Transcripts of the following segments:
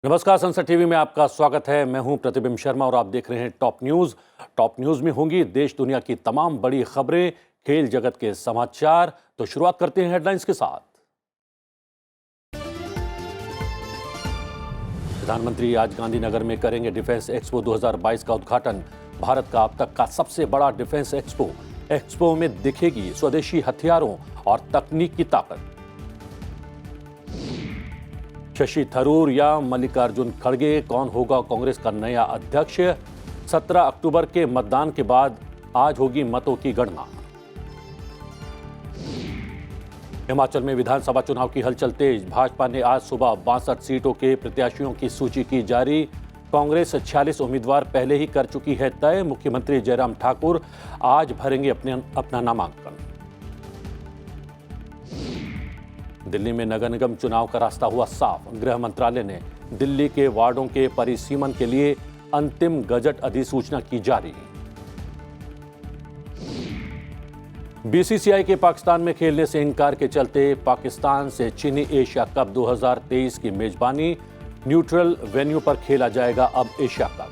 नमस्कार, संसद टीवी में आपका स्वागत है। मैं हूं प्रतिबिंब शर्मा और आप देख रहे हैं टॉप न्यूज। टॉप न्यूज में होंगी देश दुनिया की तमाम बड़ी खबरें, खेल जगत के समाचार। तो शुरुआत करते हैं हेडलाइंस के साथ। प्रधानमंत्री आज गांधीनगर में करेंगे डिफेंस एक्सपो 2022 का उद्घाटन। भारत का अब तक का सबसे बड़ा डिफेंस एक्सपो। एक्सपो में दिखेगी स्वदेशी हथियारों और तकनीक की ताकत। शशि थरूर या मल्लिकार्जुन खड़गे, कौन होगा कांग्रेस का नया अध्यक्ष? 17 अक्टूबर के मतदान के बाद आज होगी मतों की गणना। हिमाचल में विधानसभा चुनाव की हलचल तेज। भाजपा ने आज सुबह 62 सीटों के प्रत्याशियों की सूची की जारी। कांग्रेस 46 उम्मीदवार पहले ही कर चुकी है तय। मुख्यमंत्री जयराम ठाकुर आज भरेंगे अपना नामांकन। दिल्ली में नगर निगम चुनाव का रास्ता हुआ साफ। गृह मंत्रालय ने दिल्ली के वार्डों के परिसीमन के लिए अंतिम गजट अधिसूचना की जारी। बीसीसीआई के पाकिस्तान में खेलने से इनकार के चलते पाकिस्तान से चीनी एशिया कप 2023 की मेजबानी। न्यूट्रल वेन्यू पर खेला जाएगा अब एशिया कप।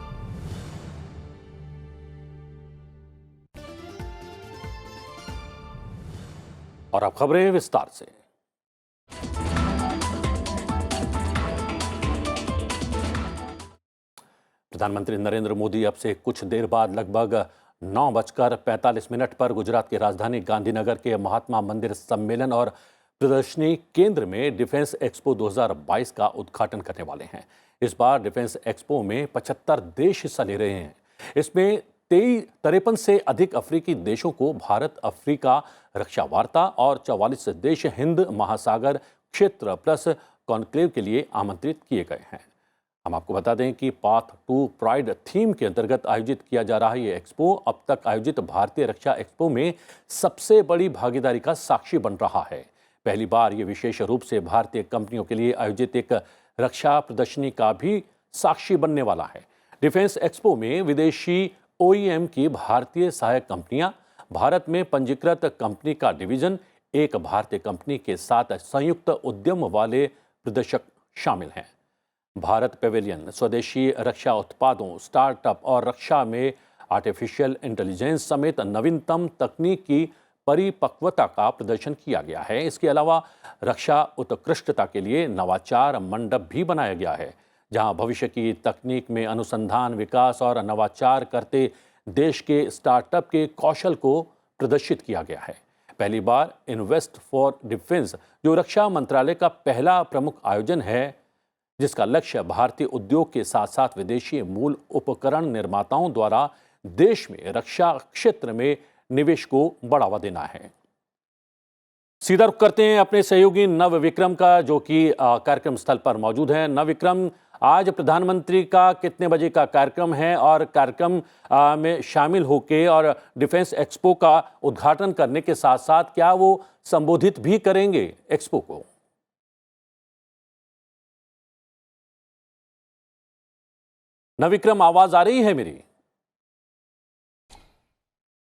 और अब खबरें विस्तार से। प्रधानमंत्री नरेंद्र मोदी अब से कुछ देर बाद लगभग 9:45 पर गुजरात की राजधानी गांधीनगर के महात्मा मंदिर सम्मेलन और प्रदर्शनी केंद्र में डिफेंस एक्सपो 2022 का उद्घाटन करने वाले हैं। इस बार डिफेंस एक्सपो में 75 देश हिस्सा ले रहे हैं। इसमें 53 से अधिक अफ्रीकी देशों को भारत अफ्रीका रक्षा वार्ता और 44 देश हिंद महासागर क्षेत्र प्लस कॉन्क्लेव के लिए आमंत्रित किए गए हैं। हम आपको बता दें कि पाथ टू प्राइड थीम के अंतर्गत आयोजित किया जा रहा ये एक्सपो अब तक आयोजित भारतीय रक्षा एक्सपो में सबसे बड़ी भागीदारी का साक्षी बन रहा है। पहली बार ये विशेष रूप से भारतीय कंपनियों के लिए आयोजित एक रक्षा प्रदर्शनी का भी साक्षी बनने वाला है। डिफेंस एक्सपो में विदेशी ओईएम की भारतीय सहायक कंपनियां, भारत में पंजीकृत कंपनी का डिवीजन, एक भारतीय कंपनी के साथ संयुक्त उद्यम वाले प्रदर्शक शामिल हैं। भारत पेविलियन स्वदेशी रक्षा उत्पादों, स्टार्टअप और रक्षा में आर्टिफिशियल इंटेलिजेंस समेत नवीनतम तकनीक की परिपक्वता का प्रदर्शन किया गया है। इसके अलावा रक्षा उत्कृष्टता के लिए नवाचार मंडप भी बनाया गया है, जहां भविष्य की तकनीक में अनुसंधान, विकास और नवाचार करते देश के स्टार्टअप के कौशल को प्रदर्शित किया गया है। पहली बार इन्वेस्ट फॉर डिफेंस, जो रक्षा मंत्रालय का पहला प्रमुख आयोजन है, जिसका लक्ष्य भारतीय उद्योग के साथ साथ विदेशी मूल उपकरण निर्माताओं द्वारा देश में रक्षा क्षेत्र में निवेश को बढ़ावा देना है। सीधा रुख करते हैं अपने सहयोगी नव विक्रम का, जो कि कार्यक्रम स्थल पर मौजूद है। नव विक्रम, आज प्रधानमंत्री का कितने बजे का कार्यक्रम है और कार्यक्रम में शामिल होकर और डिफेंस एक्सपो का उद्घाटन करने के साथ साथ क्या वो संबोधित भी करेंगे एक्सपो को? नविक्रम, आवाज आ रही है मेरी?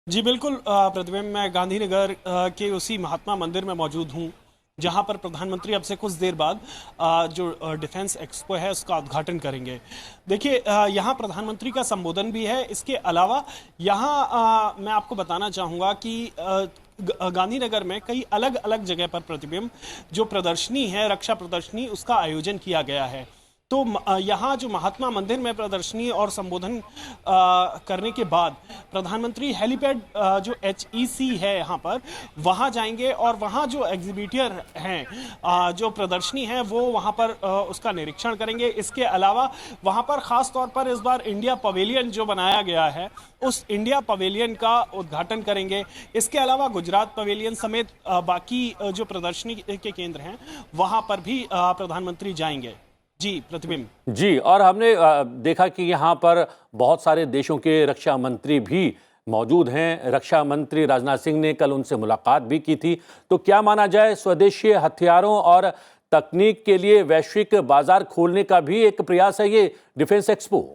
जी बिल्कुल प्रतिबिंब, मैं गांधीनगर के उसी महात्मा मंदिर में मौजूद हूं, जहां पर प्रधानमंत्री अब से कुछ देर बाद जो डिफेंस एक्सपो है उसका उद्घाटन करेंगे। देखिए, यहां प्रधानमंत्री का संबोधन भी है। इसके अलावा यहां मैं आपको बताना चाहूँगा कि गांधीनगर में कई अलग अलग जगह पर प्रतिबिंब जो प्रदर्शनी है, रक्षा प्रदर्शनी, उसका आयोजन किया गया है। तो यहाँ जो महात्मा मंदिर में प्रदर्शनी और संबोधन करने के बाद प्रधानमंत्री हेलीपैड जो HEC है यहाँ पर, वहाँ जाएंगे और वहाँ जो एग्जीबिटर हैं, जो प्रदर्शनी है, वो वहाँ पर उसका निरीक्षण करेंगे। इसके अलावा वहाँ पर ख़ास तौर पर इस बार इंडिया पवेलियन जो बनाया गया है, उस इंडिया पवेलियन का उद्घाटन करेंगे। इसके अलावा गुजरात पवेलियन समेत बाकी जो प्रदर्शनी के केंद्र हैं, वहाँ पर भी प्रधानमंत्री जाएंगे। जी प्रतिबिंब जी, और हमने देखा कि यहाँ पर बहुत सारे देशों के रक्षा मंत्री भी मौजूद हैं। रक्षा मंत्री राजनाथ सिंह ने कल उनसे मुलाकात भी की थी। तो क्या माना जाए, स्वदेशी हथियारों और तकनीक के लिए वैश्विक बाजार खोलने का भी एक प्रयास है ये डिफेंस एक्सपो?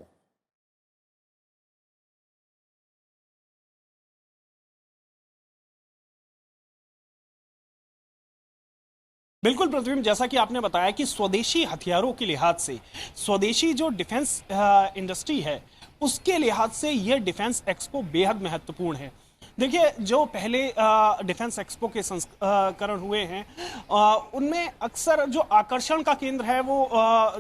बिल्कुल प्रतिबिंब, जैसा कि आपने बताया कि स्वदेशी हथियारों के लिहाज से, स्वदेशी जो डिफेंस इंडस्ट्री है उसके लिहाज से यह डिफेंस एक्सपो बेहद महत्वपूर्ण है। देखिए, जो पहले डिफेंस एक्सपो के संस्करण हुए हैं उनमें अक्सर जो आकर्षण का केंद्र है वो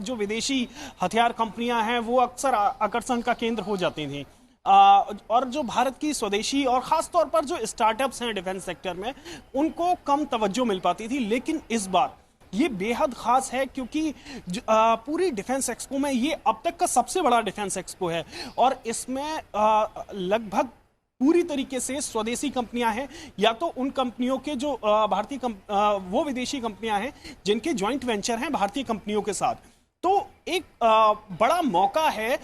जो विदेशी हथियार कंपनियां हैं वो अक्सर आकर्षण का केंद्र हो जाती थी। और जो भारत की स्वदेशी और खास तौर पर जो स्टार्टअप्स हैं डिफेंस सेक्टर में उनको कम तवज्जो मिल पाती थी, लेकिन इस बार ये बेहद खास है क्योंकि पूरी डिफेंस एक्सपो में ये अब तक का सबसे बड़ा डिफेंस एक्सपो है और इसमें लगभग पूरी तरीके से स्वदेशी कंपनियां हैं या तो उन कंपनियों के जो वो विदेशी कंपनियां हैं जिनके जॉइंट वेंचर हैं भारतीय कंपनियों के साथ। तो एक बड़ा मौका है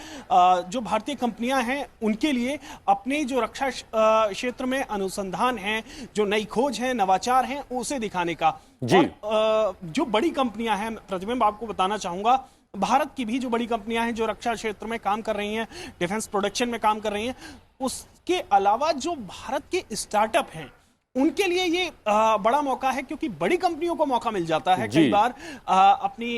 जो भारतीय कंपनियां हैं उनके लिए अपने जो रक्षा क्षेत्र में अनुसंधान है, जो नई खोज है, नवाचार हैं, उसे दिखाने का। जी। और जो बड़ी कंपनियां हैं, प्रतिबिंब आपको बताना चाहूंगा, भारत की भी जो बड़ी कंपनियां हैं जो रक्षा क्षेत्र में काम कर रही हैं, डिफेंस प्रोडक्शन में काम कर रही हैं, उसके अलावा जो भारत के स्टार्टअप हैं उनके लिए ये बड़ा मौका है क्योंकि बड़ी कंपनियों को मौका मिल जाता है कई बार अपनी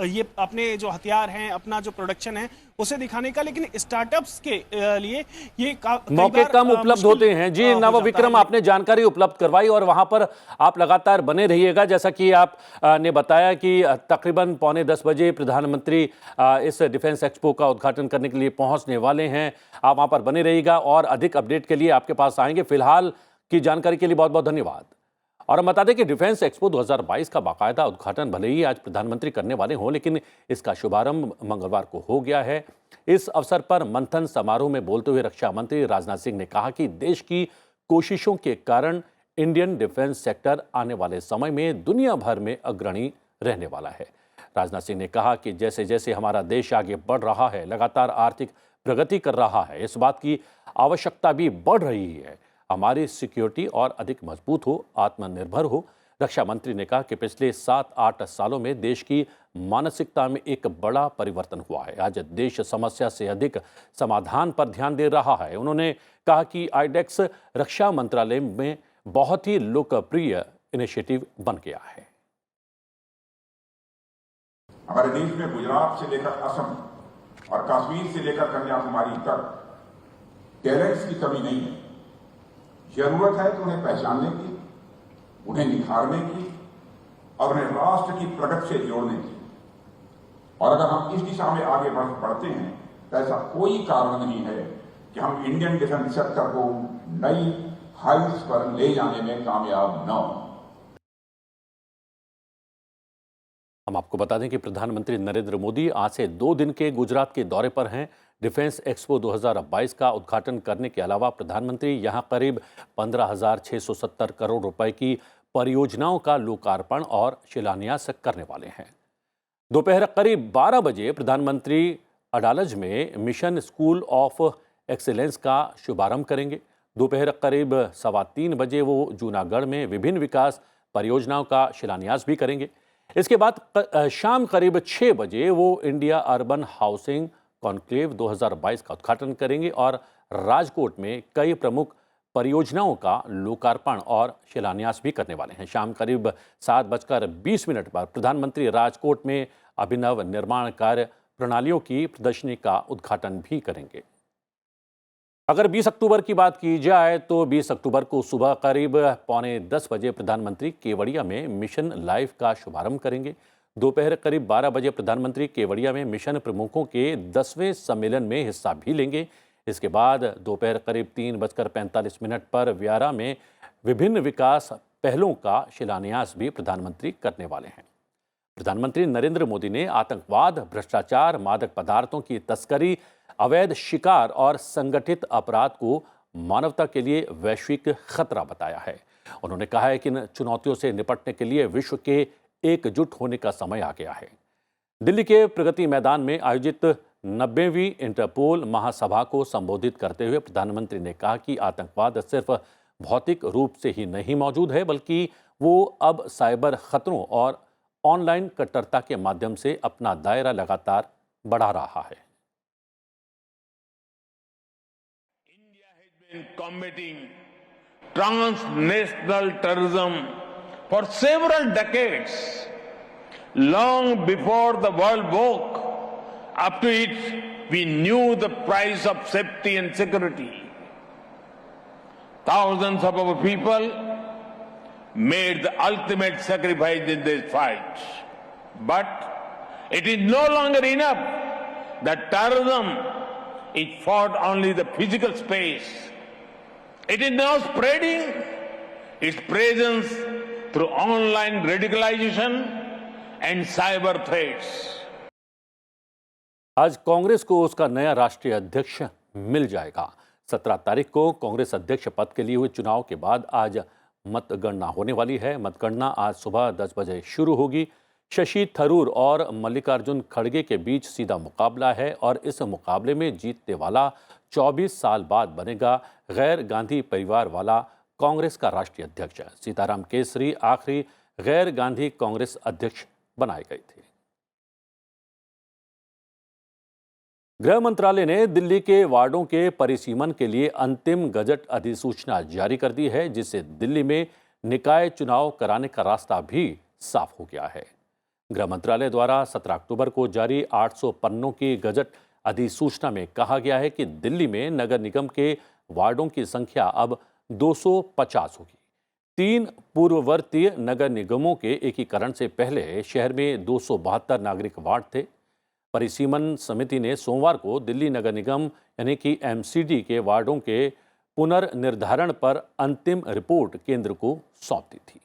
ये अपने जो हथियार हैं, अपना जो प्रोडक्शन है उसे दिखाने का, लेकिन स्टार्टअप्स के लिए ये मौके कम उपलब्ध होते हैं। जी नव विक्रम, आपने जानकारी उपलब्ध करवाई और वहां पर आप लगातार बने रहिएगा। जैसा कि आप ने बताया कि तकरीबन 9:45 बजे प्रधानमंत्री इस डिफेंस एक्सपो का उद्घाटन करने के लिए पहुंचने वाले हैं। आप वहां पर बने रहिएगा और अधिक अपडेट के लिए आपके पास आएंगे। फिलहाल की जानकारी के लिए बहुत बहुत धन्यवाद। और हम बता दें कि डिफेंस एक्सपो 2022 का बाकायदा उद्घाटन भले ही आज प्रधानमंत्री करने वाले हों, लेकिन इसका शुभारंभ मंगलवार को हो गया है। इस अवसर पर मंथन समारोह में बोलते हुए रक्षा मंत्री राजनाथ सिंह ने कहा कि देश की कोशिशों के कारण इंडियन डिफेंस सेक्टर आने वाले समय में दुनिया भर में अग्रणी रहने वाला है। राजनाथ सिंह ने कहा कि जैसे जैसे हमारा देश आगे बढ़ रहा है, लगातार आर्थिक प्रगति कर रहा है, इस बात की आवश्यकता भी बढ़ रही है हमारी सिक्योरिटी और अधिक मजबूत हो, आत्मनिर्भर हो। रक्षा मंत्री ने कहा कि पिछले 7-8 सालों में देश की मानसिकता में एक बड़ा परिवर्तन हुआ है। आज देश समस्या से अधिक समाधान पर ध्यान दे रहा है। उन्होंने कहा कि आईडेक्स रक्षा मंत्रालय में बहुत ही लोकप्रिय इनिशिएटिव बन गया है। हमारे देश में गुजरात से लेकर असम और कश्मीर से लेकर कन्याकुमारी तक टैलेंट्स की कमी नहीं है। जरूरत है तो उन्हें पहचानने की, उन्हें निखारने की और उन्हें राष्ट्र की प्रगति से जोड़ने की। और अगर हम इस दिशा में आगे बढ़ते हैं तो ऐसा कोई कारण नहीं है कि हम इंडियन डिफेंस सेक्टर को नई हाइट्स पर ले जाने में कामयाब न हों। हम आपको बता दें कि प्रधानमंत्री नरेंद्र मोदी आज से 2 दिन के गुजरात के दौरे पर हैं। डिफेंस एक्सपो 2022 का उद्घाटन करने के अलावा प्रधानमंत्री यहां करीब 15,670 करोड़ रुपए की परियोजनाओं का लोकार्पण और शिलान्यास करने वाले हैं। दोपहर करीब 12 बजे प्रधानमंत्री अडालज में मिशन स्कूल ऑफ एक्सीलेंस का शुभारंभ करेंगे। दोपहर करीब 3:15 बजे वो जूनागढ़ में विभिन्न विकास परियोजनाओं का शिलान्यास भी करेंगे। इसके बाद शाम करीब 6 बजे वो इंडिया अर्बन हाउसिंग कॉन्क्लेव 2022 का उद्घाटन करेंगे और राजकोट में कई प्रमुख परियोजनाओं का लोकार्पण और शिलान्यास भी करने वाले हैं। शाम करीब 7:20 पर प्रधानमंत्री राजकोट में अभिनव निर्माण कार्य प्रणालियों की प्रदर्शनी का उद्घाटन भी करेंगे। अगर 20 अक्टूबर की बात की जाए तो 20 अक्टूबर को सुबह करीब 9:45 बजे प्रधानमंत्री केवड़िया में मिशन लाइफ का शुभारंभ करेंगे। दोपहर करीब 12 बजे प्रधानमंत्री केवड़िया में मिशन प्रमुखों के 10वें सम्मेलन में हिस्सा भी लेंगे। इसके बाद दोपहर करीब 3:45 पर व्यारा में विभिन्न विकास पहलों का शिलान्यास भी प्रधानमंत्री करने वाले हैं। प्रधानमंत्री नरेंद्र मोदी ने आतंकवाद, भ्रष्टाचार, मादक पदार्थों की तस्करी, अवैध शिकार और संगठित अपराध को मानवता के लिए वैश्विक खतरा बताया है। उन्होंने कहा है कि इन चुनौतियों से निपटने के लिए विश्व के एकजुट होने का समय आ गया है। दिल्ली के प्रगति मैदान में आयोजित 90वीं इंटरपोल महासभा को संबोधित करते हुए प्रधानमंत्री ने कहा कि आतंकवाद सिर्फ भौतिक रूप से ही नहीं मौजूद है, बल्कि वो अब साइबर खतरों और ऑनलाइन कट्टरता के माध्यम से अपना दायरा लगातार बढ़ा रहा है। Combating transnational terrorism For several decades, long before the world woke up to it, we knew the price of safety and security. Thousands of our people made the ultimate sacrifice in this fight. But it is no longer enough that terrorism is fought only the physical space. It is now spreading its presence through online radicalization and cyber threats. आज कांग्रेस को उसका नया राष्ट्रीय अध्यक्ष मिल जाएगा। 17 तारीख को कांग्रेस अध्यक्ष पद के लिए हुए चुनाव के बाद आज मतगणना होने वाली है। मतगणना आज सुबह 10 बजे शुरू होगी। शशि थरूर और मल्लिकार्जुन खड़गे के बीच सीधा मुकाबला है और इस मुकाबले में जीतने वाला 24 साल बाद बनेगा गैर गांधी परिवार वाला कांग्रेस का राष्ट्रीय अध्यक्ष। सीताराम केसरी आखिरी गैर गांधी कांग्रेस अध्यक्ष बनाए गए थे। गृह मंत्रालय ने दिल्ली के वार्डों के परिसीमन के लिए अंतिम गजट अधिसूचना जारी कर दी है, जिससे दिल्ली में निकाय चुनाव कराने का रास्ता भी साफ हो गया है। गृह मंत्रालय द्वारा 17 अक्टूबर को जारी 800 पन्नों की गजट अधिसूचना में कहा गया है कि दिल्ली में नगर निगम के वार्डों की संख्या अब 250 होगी। 3 पूर्ववर्ती नगर निगमों के एकीकरण से पहले शहर में 272 नागरिक वार्ड थे। परिसीमन समिति ने सोमवार को दिल्ली नगर निगम यानी कि एमसीडी के वार्डों के पुनर्निर्धारण पर अंतिम रिपोर्ट केंद्र को सौंप दी थी।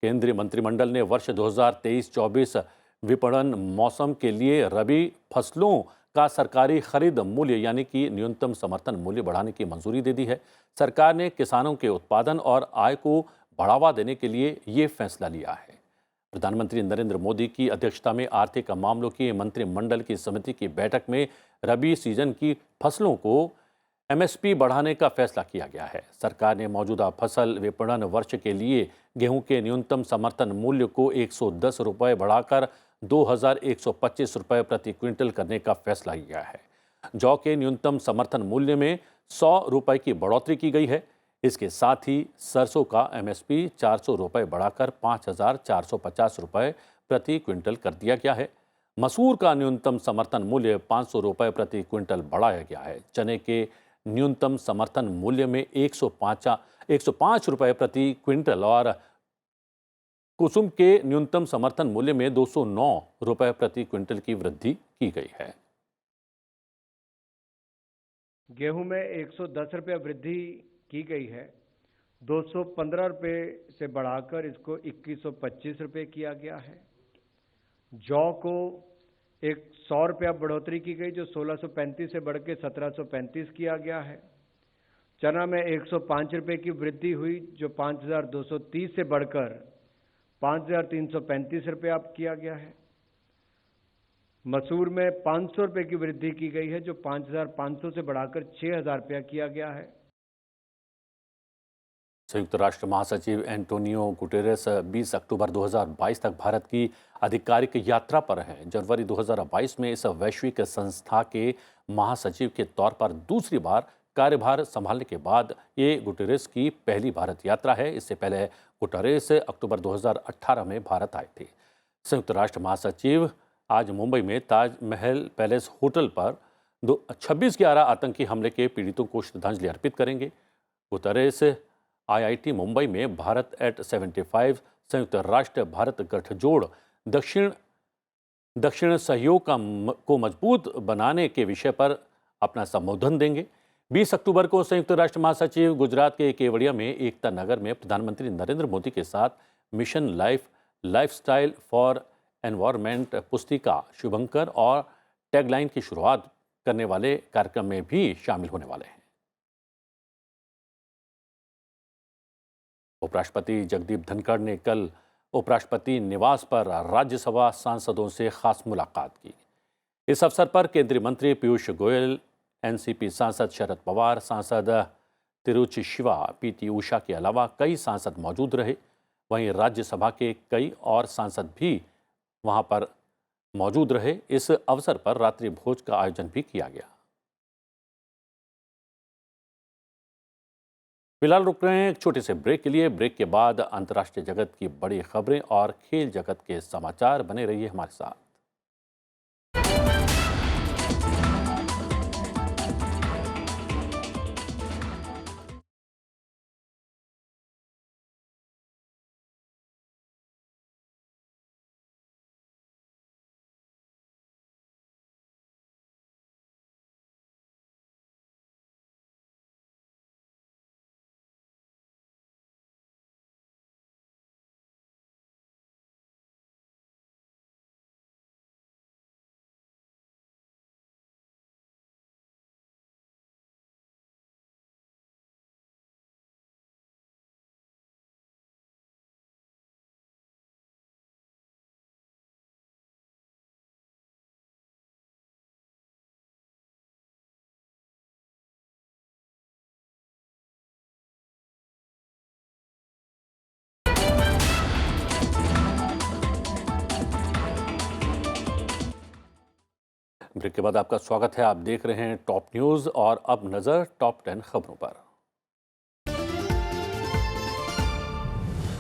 केंद्रीय मंत्रिमंडल ने वर्ष 2023-24 विपणन मौसम के लिए रबी फसलों का सरकारी खरीद मूल्य यानी कि न्यूनतम समर्थन मूल्य बढ़ाने की मंजूरी दे दी है। सरकार ने किसानों के उत्पादन और आय को बढ़ावा देने के लिए ये फैसला लिया है। प्रधानमंत्री नरेंद्र मोदी की अध्यक्षता में आर्थिक मामलों की मंत्रिमंडल की समिति की बैठक में रबी सीजन की फसलों को एमएसपी बढ़ाने का फैसला किया गया है। सरकार ने मौजूदा फसल विपणन वर्ष के लिए गेहूं के न्यूनतम समर्थन मूल्य को 110 रुपये बढ़ाकर 2125 रुपये प्रति क्विंटल करने का फैसला किया है। जौ के न्यूनतम समर्थन मूल्य में 100 रुपये की बढ़ोतरी की गई है। इसके साथ ही सरसों का एमएसपी 400 रुपये बढ़ाकर 5450 रुपये प्रति क्विंटल कर दिया गया है। मसूर का न्यूनतम समर्थन मूल्य 500 रुपये प्रति क्विंटल बढ़ाया गया है। चने के न्यूनतम समर्थन मूल्य में 105 रुपये प्रति क्विंटल और कुसुम के न्यूनतम समर्थन मूल्य में 209 रुपये प्रति क्विंटल की वृद्धि की गई है। गेहूं में 110 रुपये वृद्धि की गई है। 215 रुपये से बढ़ाकर इसको 2125 रुपये किया गया है। जौ को 100 रुपया बढ़ोतरी की गई जो 1635 से बढ़ के 1735 किया गया है। चना में 105 रुपये की वृद्धि हुई जो 5230 से बढ़कर 5335 रुपये अब किया गया है। मसूर में 500 रुपये की वृद्धि की गई है जो 5500 से बढ़ाकर 6000 रुपया किया गया है। संयुक्त राष्ट्र महासचिव एंटोनियो गुटेरेस 20 अक्टूबर 2022 तक भारत की आधिकारिक यात्रा पर हैं। जनवरी 2022 में इस वैश्विक संस्था के महासचिव के तौर पर दूसरी बार कार्यभार संभालने के बाद ये गुटेरेस की पहली भारत यात्रा है। इससे पहले गुटेरेस अक्टूबर 2018 में भारत आए थे। संयुक्त राष्ट्र महासचिव आज मुंबई में ताजमहल पैलेस होटल पर 26/11 आतंकी हमले के पीड़ितों को श्रद्धांजलि अर्पित करेंगे। गुटेरेस आईआईटी मुंबई में भारत एट 75 संयुक्त राष्ट्र भारत गठजोड़ दक्षिण सहयोग को मजबूत बनाने के विषय पर अपना संबोधन देंगे। 20 अक्टूबर को संयुक्त राष्ट्र महासचिव गुजरात के केवड़िया में एकता नगर में प्रधानमंत्री नरेंद्र मोदी के साथ मिशन लाइफस्टाइल फॉर एनवायरमेंट पुस्तिका शुभंकर और टैगलाइन की शुरुआत करने वाले कार्यक्रम में भी शामिल होने वाले हैं। उपराष्ट्रपति जगदीप धनखड़ ने कल उपराष्ट्रपति निवास पर राज्यसभा सांसदों से खास मुलाकात की। इस अवसर पर केंद्रीय मंत्री पीयूष गोयल, एनसीपी सांसद शरद पवार, सांसद तिरुचि शिवा, पीटी उषा के अलावा कई सांसद मौजूद रहे। वहीं राज्यसभा के कई और सांसद भी वहां पर मौजूद रहे। इस अवसर पर रात्रि भोज का आयोजन भी किया गया। फिलहाल रुक रहे हैं एक छोटे से ब्रेक के लिए। ब्रेक के बाद अंतर्राष्ट्रीय जगत की बड़ी खबरें और खेल जगत के समाचार। बने रहिए हमारे साथ। ब्रेक के बाद आपका स्वागत है। आप देख रहे हैं टॉप न्यूज और अब नजर टॉप 10 खबरों पर।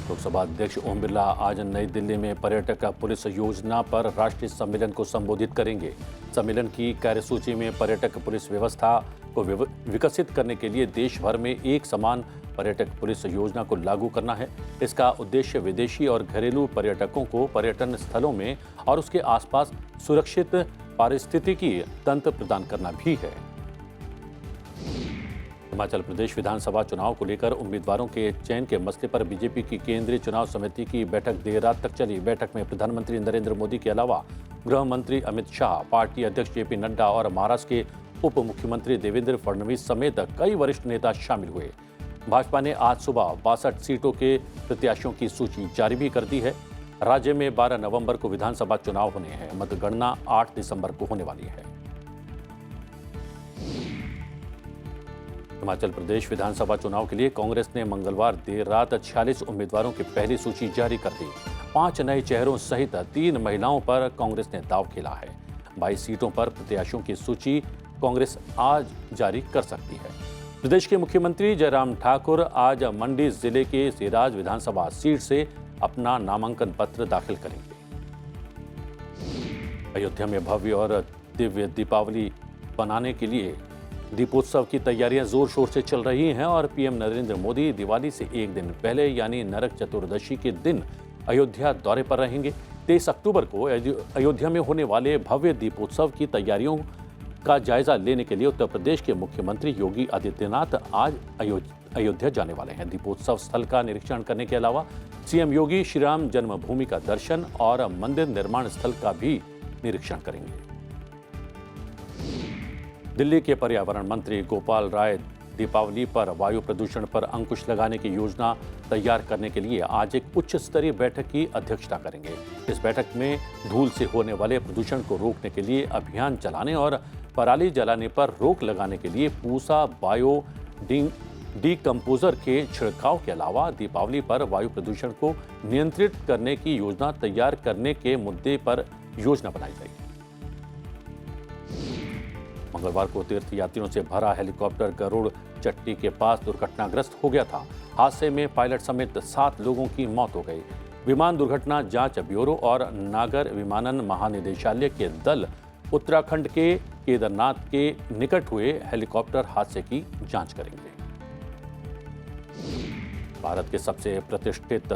लोकसभा अध्यक्ष ओम बिरला आज नई दिल्ली में पर्यटक पुलिस योजना पर राष्ट्रीय सम्मेलन को संबोधित करेंगे। सम्मेलन की कार्यसूची में पर्यटक पुलिस व्यवस्था को विकसित करने के लिए देश भर में एक समान पर्यटक पुलिस योजना को लागू करना है। इसका उद्देश्य विदेशी और घरेलू पर्यटकों को पर्यटन स्थलों में और उसके आसपास सुरक्षित पारिस्थितिकी तंत्र प्रदान करना भी है। हिमाचल प्रदेश विधानसभा चुनाव को लेकर उम्मीदवारों के चयन के मसले पर बीजेपी की केंद्रीय चुनाव समिति की बैठक देर रात तक चली। बैठक में प्रधानमंत्री नरेंद्र मोदी के अलावा गृह मंत्री अमित शाह, पार्टी अध्यक्ष जेपी नड्डा और महाराष्ट्र के उप मुख्यमंत्री देवेंद्र फडणवीस समेत कई वरिष्ठ नेता शामिल हुए। भाजपा ने आज सुबह 62 सीटों के प्रत्याशियों की सूची जारी भी कर दी है। राज्य में 12 नवंबर को विधानसभा चुनाव होने हैं। मतगणना 8 दिसंबर को होने वाली है। हिमाचल प्रदेश विधानसभा चुनाव के लिए कांग्रेस ने मंगलवार देर रात 46 उम्मीदवारों की पहली सूची जारी कर दी। 5 नए चेहरों सहित 3 महिलाओं पर कांग्रेस ने दांव खेला है। 22 सीटों पर प्रत्याशियों की सूची कांग्रेस आज जारी कर सकती है। प्रदेश के मुख्यमंत्री जयराम ठाकुर आज मंडी जिले के सिराज विधानसभा सीट से अपना नामांकन पत्र दाखिल करेंगे। अयोध्या में भव्य और दिव्य दीपावली बनाने के लिए दीपोत्सव की तैयारियां जोर शोर से चल रही हैं और पीएम नरेंद्र मोदी दिवाली से एक दिन पहले यानी नरक चतुर्दशी के दिन अयोध्या दौरे पर रहेंगे। 23 अक्टूबर को अयोध्या में होने वाले भव्य दीपोत्सव की तैयारियों का जायजा लेने के लिए उत्तर प्रदेश के मुख्यमंत्री योगी आदित्यनाथ आज अयोध्या जाने वाले हैं। दीपोत्सव स्थल का निरीक्षण करने के अलावा सीएम योगी श्री राम जन्मभूमि का दर्शन और मंदिर निर्माण स्थल का भी निरीक्षण करेंगे। दिल्ली के पर्यावरण मंत्री गोपाल राय दीपावली पर वायु प्रदूषण पर अंकुश लगाने की योजना तैयार करने के लिए आज एक उच्च स्तरीय बैठक की अध्यक्षता करेंगे। इस बैठक में धूल से होने वाले प्रदूषण को रोकने के लिए अभियान चलाने और पराली जलाने पर रोक लगाने के लिए पूसा बायो डीकंपोजर के छिड़काव के अलावा दीपावली पर वायु प्रदूषण को नियंत्रित करने की योजना तैयार करने के मुद्दे पर योजना बनाई जाएगी। मंगलवार को तीर्थ यात्रियों से भरा हेलीकॉप्टर गरुड़ चट्टी के पास दुर्घटनाग्रस्त हो गया था। हादसे में पायलट समेत 7 लोगों की मौत हो गई। विमान दुर्घटना जांच ब्यूरो और नागर विमानन महानिदेशालय के दल उत्तराखंड के केदारनाथ के निकट हुए हेलीकॉप्टर हादसे की जांच करेंगे। भारत के सबसे प्रतिष्ठित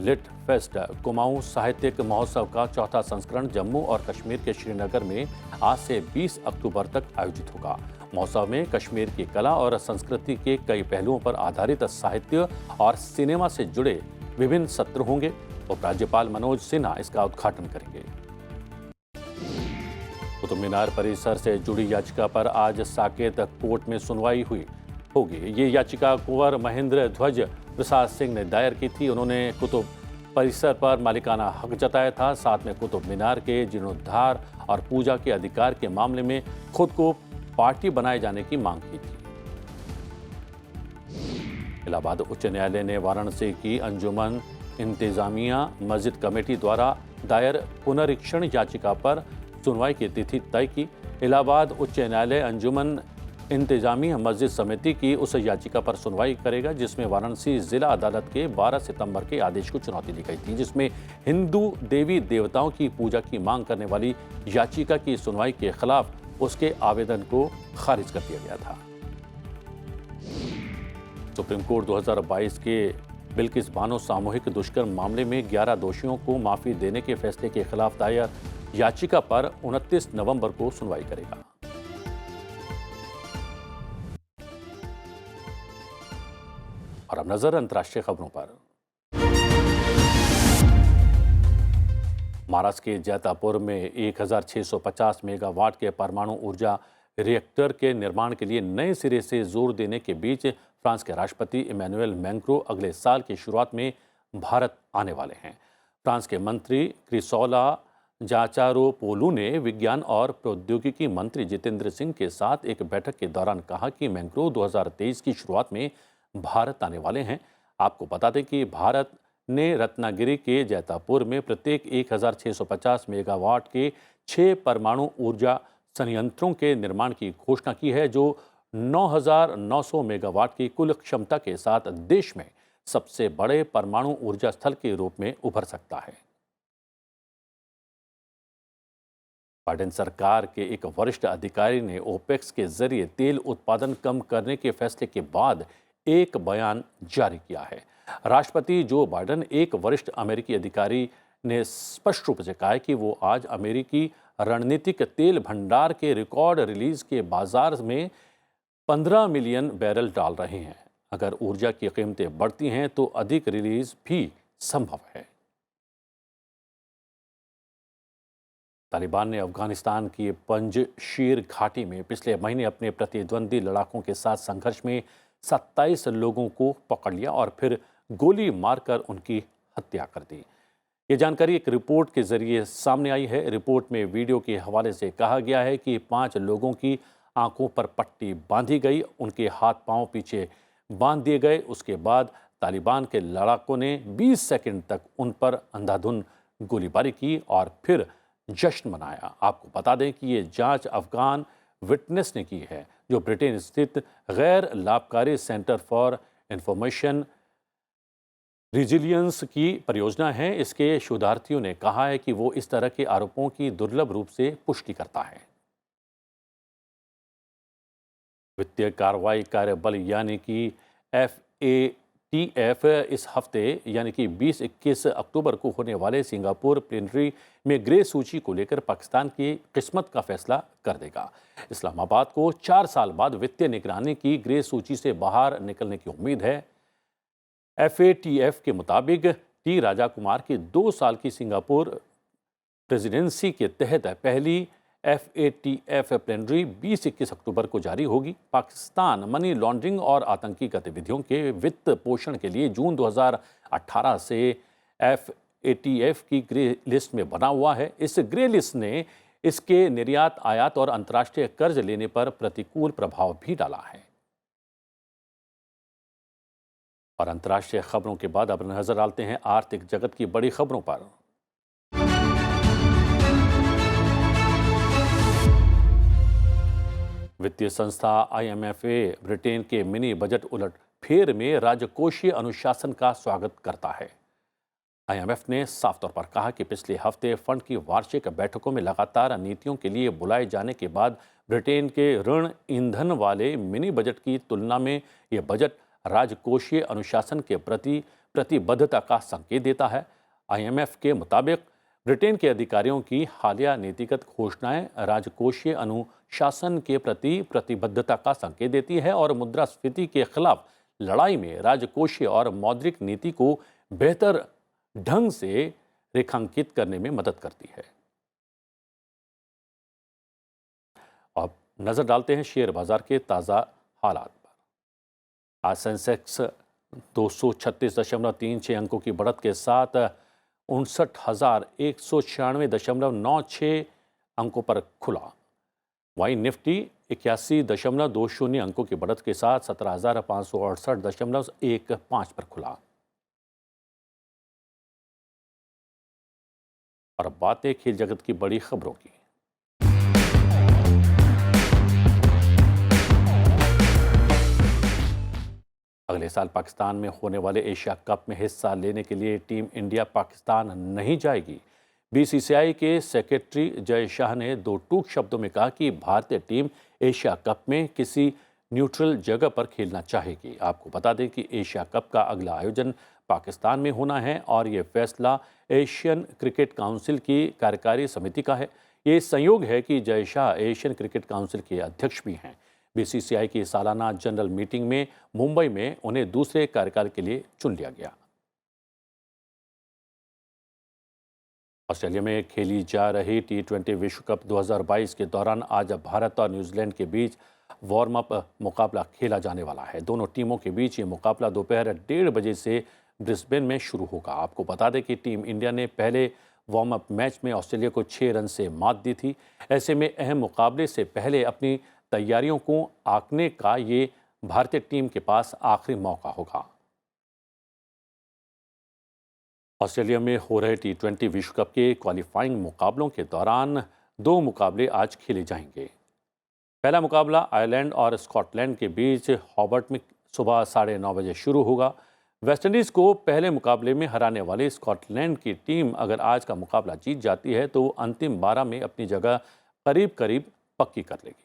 लिट फेस्ट कुमाऊं साहित्यिक महोत्सव का चौथा संस्करण जम्मू और कश्मीर के श्रीनगर में आज से 20 अक्टूबर तक आयोजित होगा। महोत्सव में कश्मीर की कला और संस्कृति के कई पहलुओं पर आधारित साहित्य और सिनेमा से जुड़े विभिन्न सत्र होंगे। उपराज्यपाल मनोज सिन्हा इसका उद्घाटन करेंगे। कुतुब मीनार परिसर से जुड़ी याचिका पर आज साकेत कोर्ट में सुनवाई होगी। ये याचिका कुंवर महेंद्र ध्वज प्रसाद सिंह ने दायर की थी। उन्होंने कुतुब परिसर पर मालिकाना हक जताया था। साथ में कुतुब मीनार के जीर्णोद्धार और पूजा के अधिकार के मामले में खुद को पार्टी बनाए जाने की मांग की थी। इलाहाबाद उच्च न्यायालय ने वाराणसी की अंजुमन इंतजामिया मस्जिद कमेटी द्वारा दायर पुनरीक्षण याचिका पर सुनवाई की तिथि तय की। इलाहाबाद उच्च न्यायालय अंजुमन इंतजामिया मस्जिद समिति की उस याचिका पर सुनवाई करेगा जिसमें वाराणसी जिला अदालत के 12 सितंबर के आदेश को चुनौती दी गई थी, जिसमें हिंदू देवी देवताओं की पूजा की मांग करने वाली याचिका की सुनवाई के खिलाफ उसके आवेदन को खारिज कर दिया गया था। सुप्रीम कोर्ट 2022 के बिल्किस बानो सामूहिक दुष्कर्म मामले में 11 दोषियों को माफी देने के फैसले के खिलाफ दायर याचिका पर 29 नवंबर को सुनवाई करेगा। और अब नजर अंतर्राष्ट्रीय खबरों पर। महाराष्ट्र के जैतापुर में 1650 मेगावाट के परमाणु ऊर्जा रिएक्टर के निर्माण के लिए नए सिरे से जोर देने के बीच फ्रांस के राष्ट्रपति इमैनुएल मैक्रों अगले साल की शुरुआत में भारत आने वाले हैं। फ्रांस के मंत्री क्रिसोला जाचारोपोलू ने विज्ञान और प्रौद्योगिकी मंत्री जितेंद्र सिंह के साथ एक बैठक के दौरान कहा कि मैक्रों 2023 की शुरुआत में भारत आने वाले हैं। आपको बता दें कि भारत ने रत्नागिरी के जैतापुर में प्रत्येक 1650 मेगावाट के 6 परमाणु ऊर्जा संयंत्रों के निर्माण की घोषणा की है, जो 9,900 मेगावाट की कुल क्षमता के साथ देश में सबसे बड़े परमाणु ऊर्जा स्थल के रूप में उभर सकता है। बाइडेन सरकार के एक वरिष्ठ अधिकारी ने ओपेक्स के जरिए तेल उत्पादन कम करने के फैसले के बाद एक बयान जारी किया है। राष्ट्रपति जो बाइडेन, एक वरिष्ठ अमेरिकी अधिकारी ने स्पष्ट रूप से कहा है कि वो आज अमेरिकी रणनीतिक तेल भंडार के रिकॉर्ड रिलीज के बाजार में 15 मिलियन बैरल डाल रहे हैं। अगर ऊर्जा की कीमतें बढ़ती हैं तो अधिक रिलीज भी संभव है। तालिबान ने अफगानिस्तान की पंजशीर घाटी में पिछले महीने अपने प्रतिद्वंदी लड़ाकों के साथ संघर्ष में 27 लोगों को पकड़ लिया और फिर गोली मारकर उनकी हत्या कर दी। ये जानकारी एक रिपोर्ट के जरिए सामने आई है। रिपोर्ट में वीडियो के हवाले से कहा गया है कि 5 लोगों की आंखों पर पट्टी बांधी गई, उनके हाथ पांव पीछे बांध दिए गए। उसके बाद तालिबान के लड़ाकों ने 20 सेकंड तक उन पर अंधाधुंध गोलीबारी की और फिर जश्न मनाया। आपको बता दें कि ये जांच अफगान विटनेस ने की है, जो ब्रिटेन स्थित गैर लाभकारी सेंटर फॉर इंफॉर्मेशन रिजिलियंस की परियोजना है। इसके शोधार्थियों ने कहा है कि वो इस तरह के आरोपों की दुर्लभ रूप से पुष्टि करता है। वित्तीय कार्रवाई कार्यबल यानी कि FATF इस हफ्ते यानी कि 20-21 अक्टूबर को होने वाले सिंगापुर प्लेनरी में ग्रे सूची को लेकर पाकिस्तान की किस्मत का फैसला कर देगा। इस्लामाबाद को 4 साल बाद वित्तीय निगरानी की ग्रे सूची से बाहर निकलने की उम्मीद है। FATF के मुताबिक टी राजा कुमार की 2 साल की सिंगापुर प्रेसिडेंसी के तहत पहली FATF प्लेनरी 20-21 अक्टूबर को जारी होगी। पाकिस्तान मनी लॉन्ड्रिंग और आतंकी गतिविधियों के वित्त पोषण के लिए जून 2018 से FATF की ग्रे लिस्ट में बना हुआ है। इस ग्रे लिस्ट ने इसके निर्यात, आयात और अंतर्राष्ट्रीय कर्ज लेने पर प्रतिकूल प्रभाव भी डाला है। और अंतर्राष्ट्रीय खबरों के बाद अब नजर डालते हैं आर्थिक जगत की बड़ी खबरों पर। वित्तीय संस्था IMF ब्रिटेन के मिनी बजट उलटफेर में राजकोषीय अनुशासन का स्वागत करता है। IMF ने साफ तौर पर कहा कि पिछले हफ्ते फंड की वार्षिक बैठकों में लगातार नीतियों के लिए बुलाए जाने के बाद ब्रिटेन के ऋण ईंधन वाले मिनी बजट की तुलना में यह बजट राजकोषीय अनुशासन के प्रति प्रतिबद्धता का संकेत देता है। IMF के मुताबिक ब्रिटेन के अधिकारियों की हालिया नीतिगत घोषणाएं राजकोषीय अनुशासन के प्रति प्रतिबद्धता का संकेत देती है और मुद्रास्फीति के खिलाफ लड़ाई में राजकोषीय और मौद्रिक नीति को बेहतर ढंग से रेखांकित करने में मदद करती है। अब नजर डालते हैं शेयर बाजार के ताज़ा हालात पर। आज सेंसेक्स 236.36 अंकों की बढ़त के साथ 59,196.96 अंकों पर खुला। वहीं निफ्टी 81.20 अंकों की बढ़त के साथ 17,568.15 पर खुला। और अब बात है खेल जगत की बड़ी खबरों की। अगले साल पाकिस्तान में होने वाले एशिया कप में हिस्सा लेने के लिए टीम इंडिया पाकिस्तान नहीं जाएगी। बीसीसीआई के सेक्रेटरी जय शाह ने दो टूक शब्दों में कहा कि भारतीय टीम एशिया कप में किसी न्यूट्रल जगह पर खेलना चाहेगी। आपको बता दें कि एशिया कप का अगला आयोजन पाकिस्तान में होना है और ये फैसला एशियन क्रिकेट काउंसिल की कार्यकारी समिति का है। ये संयोग है कि Jay Shah Asian cricket council के अध्यक्ष भी हैं। बीसीसीआई की सालाना जनरल मीटिंग में मुंबई में उन्हें दूसरे कार्यकाल के लिए चुन लिया गया। ऑस्ट्रेलिया में खेली जा रही T20 विश्व कप 2022 के दौरान आज भारत और न्यूजीलैंड के बीच वार्म अप मुकाबला खेला जाने वाला है। दोनों टीमों के बीच ये मुकाबला दोपहर 1:30 बजे से ब्रिस्बेन में शुरू होगा। आपको बता दें कि टीम इंडिया ने पहले वार्म अप मैच में ऑस्ट्रेलिया को 6 रन से मात दी थी। ऐसे में अहम मुकाबले से पहले अपनी तैयारियों को आंकने का ये भारतीय टीम के पास आखिरी मौका होगा। ऑस्ट्रेलिया में हो रहे T20 विश्व कप के क्वालिफाइंग मुकाबलों के दौरान 2 मुकाबले आज खेले जाएंगे। पहला मुकाबला आयरलैंड और स्कॉटलैंड के बीच हॉबर्ट में सुबह 9:30 बजे शुरू होगा। वेस्टइंडीज़ को पहले मुकाबले में हराने वाली स्कॉटलैंड की टीम अगर आज का मुकाबला जीत जाती है तो अंतिम 12 में अपनी जगह करीब करीब पक्की कर लेगी।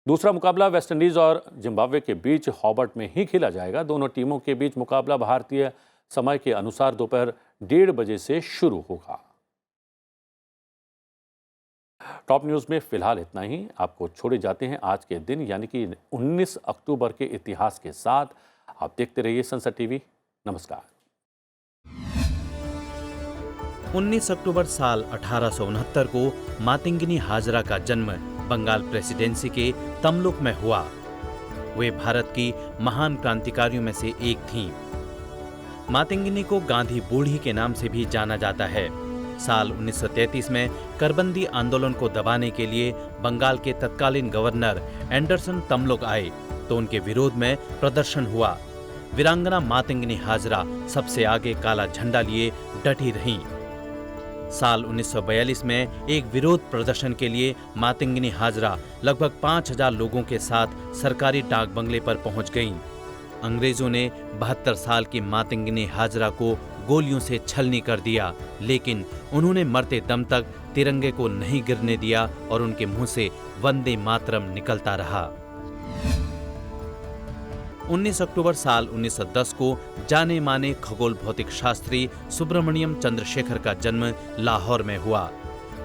दूसरा मुकाबला वेस्टइंडीज़ और जिम्बाब्वे के बीच हॉबर्ट में ही खेला जाएगा। दोनों टीमों के बीच मुकाबला भारतीय समय के अनुसार दोपहर 1:30 बजे से शुरू होगा। टॉप न्यूज़ में फिलहाल इतना ही। आपको छोड़े जाते हैं आज के दिन यानी कि 19 अक्टूबर के इतिहास के साथ। आप देखते रहिए संसद टीवी। नमस्कार। 19 अक्टूबर साल 1869 को मातंगिनी हाजरा का जन्म बंगाल प्रेसिडेंसी के तमलुक में हुआ। वे भारत की महान क्रांतिकारियों में से एक थीं। मातंगिनी को गांधी बूढ़ी के नाम से भी जाना जाता है। साल 1933 में करबंदी आंदोलन को दबाने के लिए बंगाल के तत्कालीन गवर्नर एंडरसन तमलुक आए तो उनके विरोध में प्रदर्शन हुआ। वीरांगना मातंगिनी हाजरा सबसे आगे काला झंडा लिए डटी रहीं। साल 1942 में एक विरोध प्रदर्शन के लिए मातंगिनी हाजरा लगभग 5000 लोगों के साथ सरकारी डाक बंगले पर पहुंच गईं। अंग्रेजों ने 72 साल की मातंगिनी हाजरा को गोलियों से छलनी कर दिया, लेकिन उन्होंने मरते दम तक तिरंगे को नहीं गिरने दिया और उनके मुंह से वंदे मातरम निकलता रहा। 19 अक्टूबर साल 1910 को जाने माने खगोल भौतिक शास्त्री सुब्रमण्यम चंद्रशेखर का जन्म लाहौर में हुआ।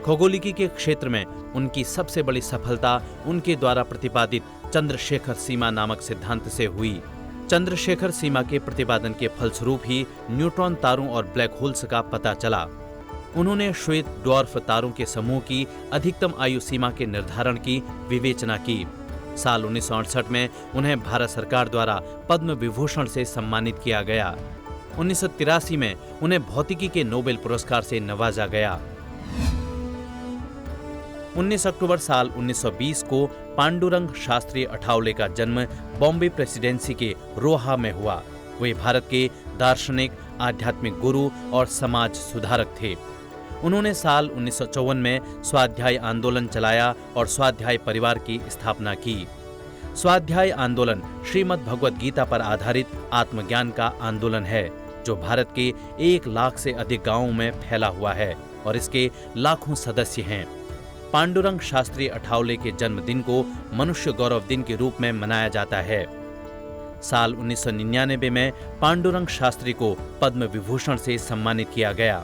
खगोलिकी के क्षेत्र में उनकी सबसे बड़ी सफलता उनके द्वारा प्रतिपादित चंद्रशेखर सीमा नामक सिद्धांत से हुई। चंद्रशेखर सीमा के प्रतिपादन के फलस्वरूप ही न्यूट्रॉन तारों और ब्लैक होल्स का पता चला। उन्होंने श्वेत ड्वार्फ तारों के समूह की अधिकतम आयु सीमा के निर्धारण की विवेचना की। साल 1968 में उन्हें भारत सरकार द्वारा पद्म विभूषण से सम्मानित किया गया। 1983 में उन्हें भौतिकी के नोबेल पुरस्कार से नवाजा गया। 19 अक्टूबर साल 1920 को पांडुरंग शास्त्री अठावले का जन्म बॉम्बे प्रेसिडेंसी के रोहा में हुआ। वे भारत के दार्शनिक, आध्यात्मिक गुरु और समाज सुधारक थे। उन्होंने साल 1954 में स्वाध्याय आंदोलन चलाया और स्वाध्याय परिवार की स्थापना की। स्वाध्याय आंदोलन श्रीमद् भगवद गीता पर आधारित आत्मज्ञान का आंदोलन है जो भारत के 1 लाख से अधिक गांवों में फैला हुआ है और इसके लाखों सदस्य हैं। पांडुरंग शास्त्री अठावले के जन्मदिन को मनुष्य गौरव दिन के रूप में मनाया जाता है। साल 1999 में पांडुरंग शास्त्री को पद्म विभूषण से सम्मानित किया गया।